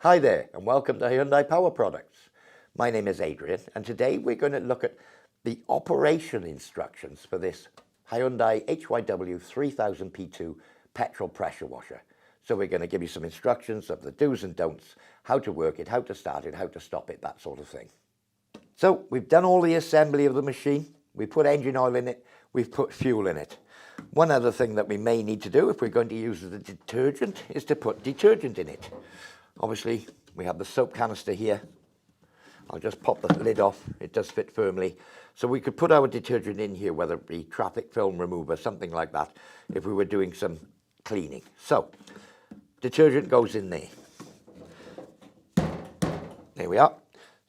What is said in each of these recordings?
Hi there and welcome to Hyundai Power Products. My name is Adrian and today we're going to look at the operation instructions for this Hyundai HYW3000P2 petrol pressure washer. So we're going to give you some instructions of the do's and don'ts, how to work it, how to start it, how to stop it, that sort of thing. So we've done all the assembly of the machine, we put engine oil in it, we've put fuel in it. One other thing that we may need to do if we're going to use the detergent is to put detergent in it. Obviously, we have the soap canister here. I'll just pop the lid off. It does fit firmly. So we could put our detergent in here, whether it be traffic film remover, something like that, if we were doing some cleaning. So, detergent goes in there. There we are.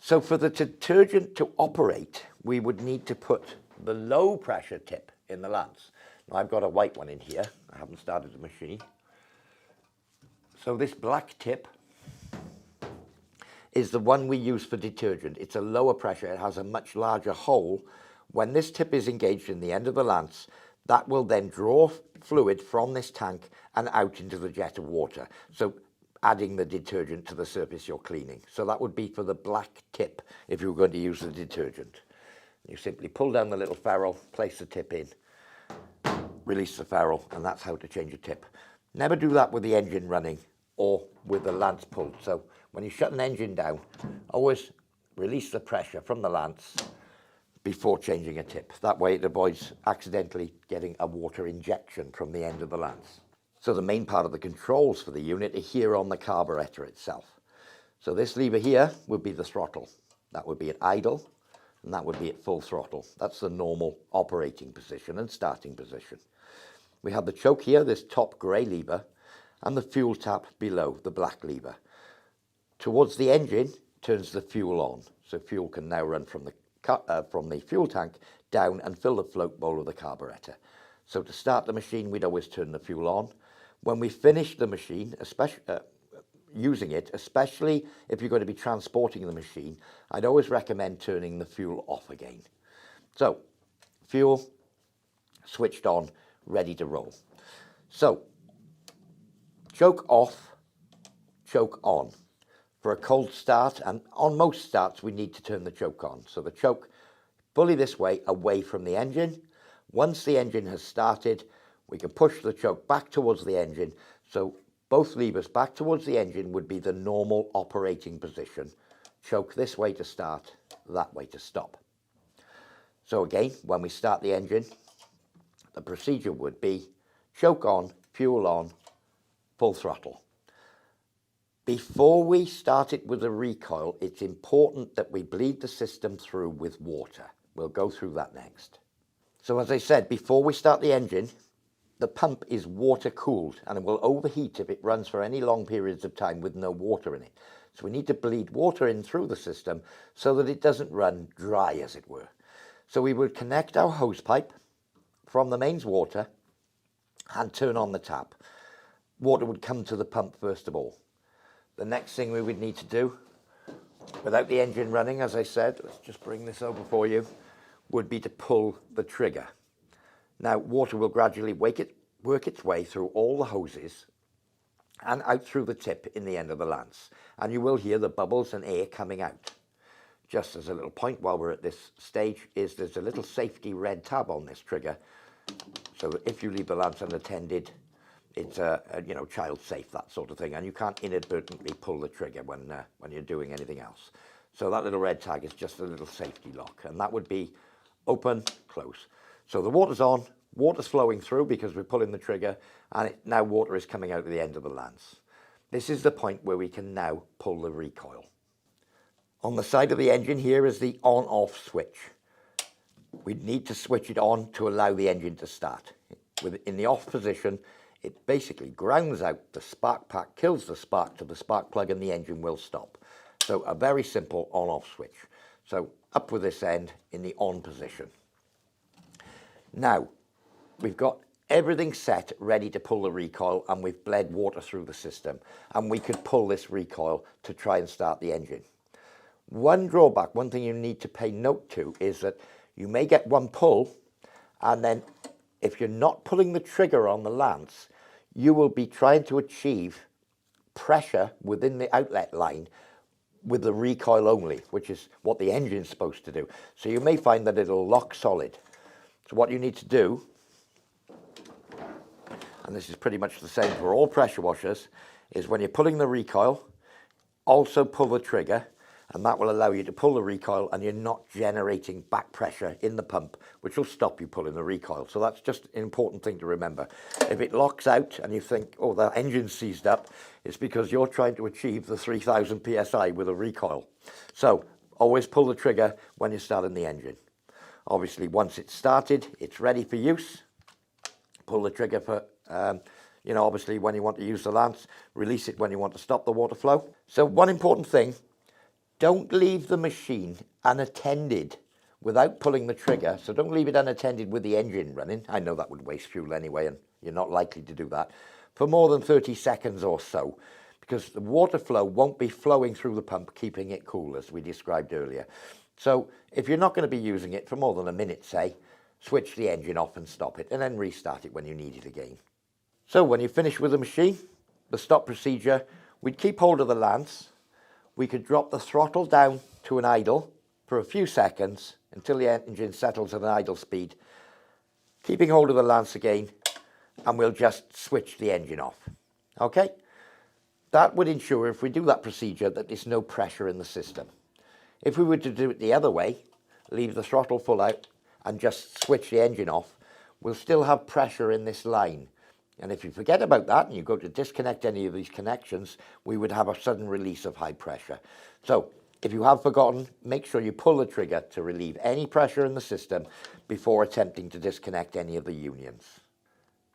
So for the detergent to operate, we would need to put the low pressure tip in the lance. Now, I've got a white one in here. I haven't started the machine. So this black tip is the one we use for detergent. It's a lower pressure, it has a much larger hole. When this tip is engaged in the end of the lance, that will then draw fluid from this tank and out into the jet of water. So adding the detergent to the surface you're cleaning. So that would be for the black tip if you were going to use the detergent. You simply pull down the little ferrule, place the tip in, release the ferrule, and that's how to change a tip. Never do that with the engine running or with the lance pulled. So when you shut an engine down, always release the pressure from the lance before changing a tip. That way it avoids accidentally getting a water injection from the end of the lance. So the main part of the controls for the unit are here on the carburetor itself. So this lever here would be the throttle. That would be at idle, and that would be at full throttle. That's the normal operating position and starting position. We have the choke here, this top grey lever, and the fuel tap below, the black lever. Towards the engine turns the fuel on, so fuel can now run from the fuel tank down and fill the float bowl of the carburetor. So to start the machine, we'd always turn the fuel on. When we finish the machine, using it, especially if you're going to be transporting the machine, I'd always recommend turning the fuel off again. So, fuel switched on, ready to roll. So, choke off, choke on. For a cold start, and on most starts we need to turn the choke on. So the choke fully this way, away from the engine. Once the engine has started, we can push the choke back towards the engine. So both levers back towards the engine would be the normal operating position. Choke this way to start, that way to stop. So again, when we start the engine, the procedure would be choke on, fuel on, full throttle. Before we start it with a recoil, it's important that we bleed the system through with water. We'll go through that next. So as I said, before we start the engine, the pump is water cooled and it will overheat if it runs for any long periods of time with no water in it. So we need to bleed water in through the system so that it doesn't run dry, as it were. So we would connect our hose pipe from the mains water and turn on the tap. Water would come to the pump first of all. The next thing we would need to do, without the engine running, as I said, let's just bring this over for you, would be to pull the trigger. Now, water will gradually work its way through all the hoses and out through the tip in the end of the lance. And you will hear the bubbles and air coming out. Just as a little point while we're at this stage is there's a little safety red tab on this trigger. So that if you leave the lance unattended, it's child safe, that sort of thing, and you can't inadvertently pull the trigger when you're doing anything else. So that little red tag is just a little safety lock, and that would be open, close. So the water's on, water's flowing through because we're pulling the trigger, and now water is coming out at the end of the lance. This is the point where we can now pull the recoil. On the side of the engine here is the on-off switch. We need to switch it on to allow the engine to start. In the off position, it basically grounds out the spark pack, kills the spark to the spark plug, and the engine will stop. So a very simple on-off switch. So up with this end in the on position. Now, we've got everything set, ready to pull the recoil, and we've bled water through the system. And we could pull this recoil to try and start the engine. One drawback, one thing you need to pay note to, is that you may get one pull, and then if you're not pulling the trigger on the lance, you will be trying to achieve pressure within the outlet line with the recoil only, which is what the engine's supposed to do. So you may find that it'll lock solid. So what you need to do, and this is pretty much the same for all pressure washers, is when you're pulling the recoil, also pull the trigger, and that will allow you to pull the recoil and you're not generating back pressure in the pump, which will stop you pulling the recoil. So that's just an important thing to remember. If it locks out and you think, oh, the engine's seized up, it's because you're trying to achieve the 3000 PSI with a recoil. So always pull the trigger when you're starting the engine. Obviously, once it's started, it's ready for use. Pull the trigger for, obviously when you want to use the lance, release it when you want to stop the water flow. So one important thing, don't leave the machine unattended without pulling the trigger. So don't leave it unattended with the engine running. I know that would waste fuel anyway, and you're not likely to do that for more than 30 seconds or so, because the water flow won't be flowing through the pump, keeping it cool, as we described earlier. So if you're not going to be using it for more than a minute, say, switch the engine off and stop it, and then restart it when you need it again. So when you finish with the machine, the stop procedure, we'd keep hold of the lance. We could drop the throttle down to an idle for a few seconds until the engine settles at an idle speed, keeping hold of the lance again, and we'll just switch the engine off. Okay? That would ensure, if we do that procedure, that there's no pressure in the system. If we were to do it the other way, leave the throttle full out and just switch the engine off, we'll still have pressure in this line. And if you forget about that and you go to disconnect any of these connections, we would have a sudden release of high pressure. So if you have forgotten, make sure you pull the trigger to relieve any pressure in the system before attempting to disconnect any of the unions.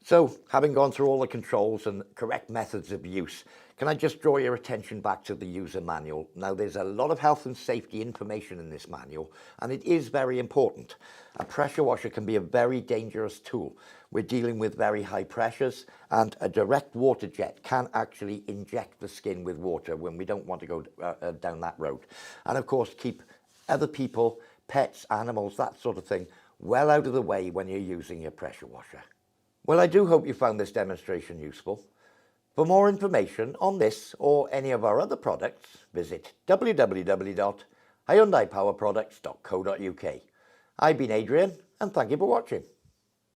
So, having gone through all the controls and correct methods of use, can I just draw your attention back to the user manual? Now, there's a lot of health and safety information in this manual, and it is very important. A pressure washer can be a very dangerous tool. We're dealing with very high pressures, and a direct water jet can actually inject the skin with water when we don't want to go down that road. And of course, keep other people, pets, animals, that sort of thing, well out of the way when you're using your pressure washer. Well, I do hope you found this demonstration useful. For more information on this or any of our other products, visit www.hyundaipowerproducts.co.uk. I've been Adrian, and thank you for watching.